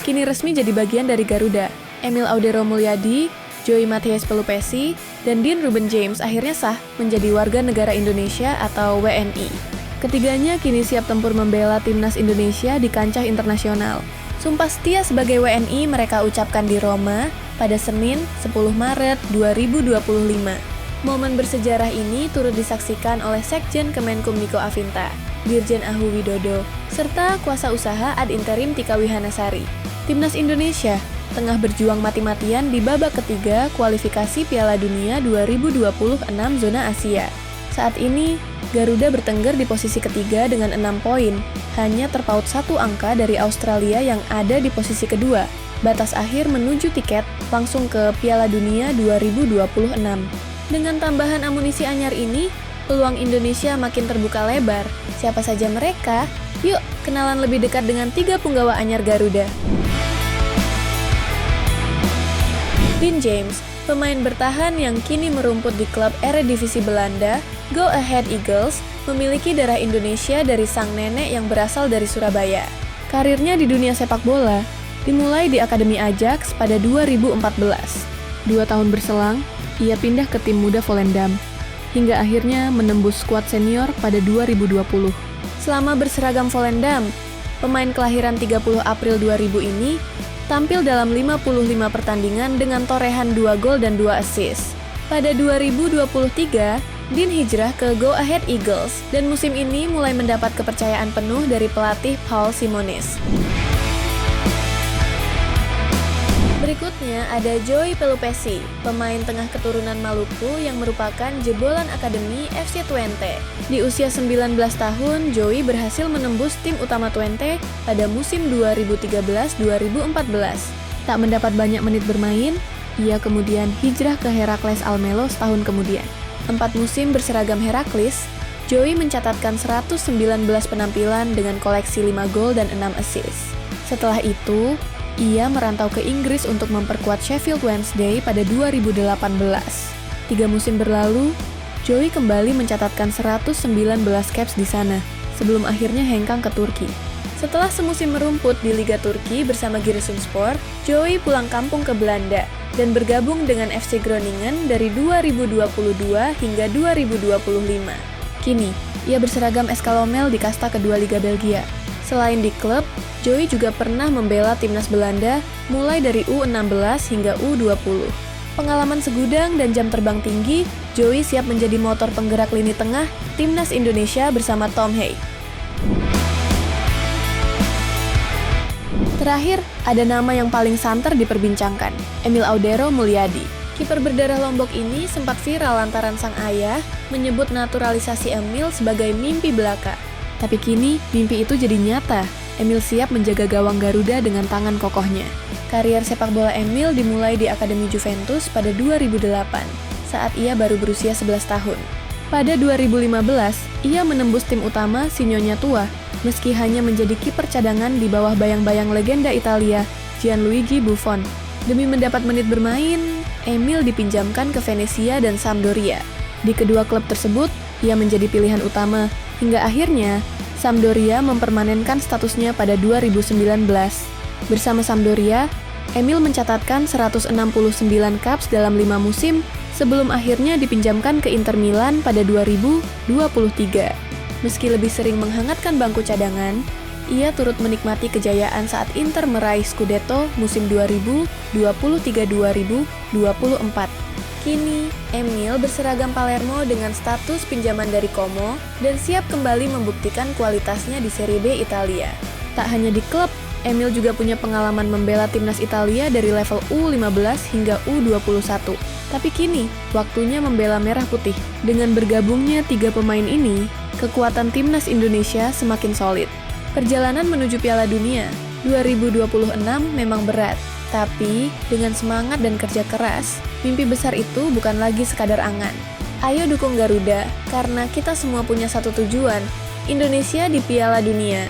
kini resmi jadi bagian dari Garuda. Emil Audero Mulyadi, Joey Mathias Pelupesi, dan Dean Ruben James akhirnya sah menjadi warga negara Indonesia atau WNI. Ketiganya kini siap tempur membela timnas Indonesia di kancah internasional. Sumpah setia sebagai WNI mereka ucapkan di Roma pada Senin 10 Maret 2025. Momen bersejarah ini turut disaksikan oleh Sekjen Kemenkum Niko Afinta, Dirjen Ahu Widodo, serta kuasa usaha ad interim Tika Wihanasari. Timnas Indonesia tengah berjuang mati-matian di babak ketiga kualifikasi Piala Dunia 2026 zona Asia. Saat ini, Garuda bertengger di posisi ketiga dengan 6 poin, hanya terpaut 1 angka dari Australia yang ada di posisi kedua. Batas akhir menuju tiket langsung ke Piala Dunia 2026. Dengan tambahan amunisi anyar ini, peluang Indonesia makin terbuka lebar. Siapa saja mereka? Yuk, kenalan lebih dekat dengan 3 punggawa anyar Garuda. Dean James, pemain bertahan yang kini merumput di klub Eredivisie Belanda, Go Ahead Eagles, memiliki darah Indonesia dari sang nenek yang berasal dari Surabaya. Karirnya di dunia sepak bola dimulai di Akademi Ajax pada 2014. 2 tahun berselang, ia pindah ke tim muda Volendam, hingga akhirnya menembus skuad senior pada 2020. Selama berseragam Volendam, pemain kelahiran 30 April 2000 ini tampil dalam 55 pertandingan dengan torehan 2 gol dan 2 assist. Pada 2023, Dean hijrah ke Go Ahead Eagles dan musim ini mulai mendapat kepercayaan penuh dari pelatih Paul Simonis. Berikutnya ada Joey Pelupesi, pemain tengah keturunan Maluku yang merupakan jebolan Akademi FC Twente. Di usia 19 tahun, Joey berhasil menembus tim utama Twente pada musim 2013-2014. Tak mendapat banyak menit bermain, ia kemudian hijrah ke Heracles Almelo setahun kemudian. 4 musim berseragam Heracles, Joey mencatatkan 119 penampilan dengan koleksi 5 gol dan 6 assist. Setelah itu, ia merantau ke Inggris untuk memperkuat Sheffield Wednesday pada 2018. 3 musim berlalu, Joey kembali mencatatkan 119 caps di sana, sebelum akhirnya hengkang ke Turki. Setelah semusim merumput di Liga Turki bersama Giresunspor, Joey pulang kampung ke Belanda dan bergabung dengan FC Groningen dari 2022 hingga 2025. Kini, ia berseragam SK Lommel di kasta kedua Liga Belgia. Selain di klub, Joey juga pernah membela timnas Belanda mulai dari U16 hingga U20. Pengalaman segudang dan jam terbang tinggi, Joey siap menjadi motor penggerak lini tengah timnas Indonesia bersama Tom Hey. Terakhir, ada nama yang paling santer diperbincangkan, Emil Audero Mulyadi. Kiper berdarah Lombok ini sempat viral lantaran sang ayah menyebut naturalisasi Emil sebagai mimpi belaka. Tapi kini, mimpi itu jadi nyata. Emil siap menjaga gawang Garuda dengan tangan kokohnya. Karier sepak bola Emil dimulai di Akademi Juventus pada 2008, saat ia baru berusia 11 tahun. Pada 2015, ia menembus tim utama Sinyonya Tua, meski hanya menjadi kiper cadangan di bawah bayang-bayang legenda Italia, Gianluigi Buffon. Demi mendapat menit bermain, Emil dipinjamkan ke Venezia dan Sampdoria. Di kedua klub tersebut, ia menjadi pilihan utama, hingga akhirnya Sampdoria mempermanenkan statusnya pada 2019. Bersama Sampdoria, Emil mencatatkan 169 caps dalam 5 musim sebelum akhirnya dipinjamkan ke Inter Milan pada 2023. Meski lebih sering menghangatkan bangku cadangan, ia turut menikmati kejayaan saat Inter meraih Scudetto musim 2023-2024. Kini, Emil berseragam Palermo dengan status pinjaman dari Como dan siap kembali membuktikan kualitasnya di Serie B Italia. Tak hanya di klub, Emil juga punya pengalaman membela timnas Italia dari level U15 hingga U21. Tapi kini, waktunya membela merah putih. Dengan bergabungnya 3 pemain ini, kekuatan timnas Indonesia semakin solid. Perjalanan menuju Piala Dunia 2026 memang berat. Tapi, dengan semangat dan kerja keras, mimpi besar itu bukan lagi sekadar angan. Ayo dukung Garuda, karena kita semua punya satu tujuan, Indonesia di Piala Dunia.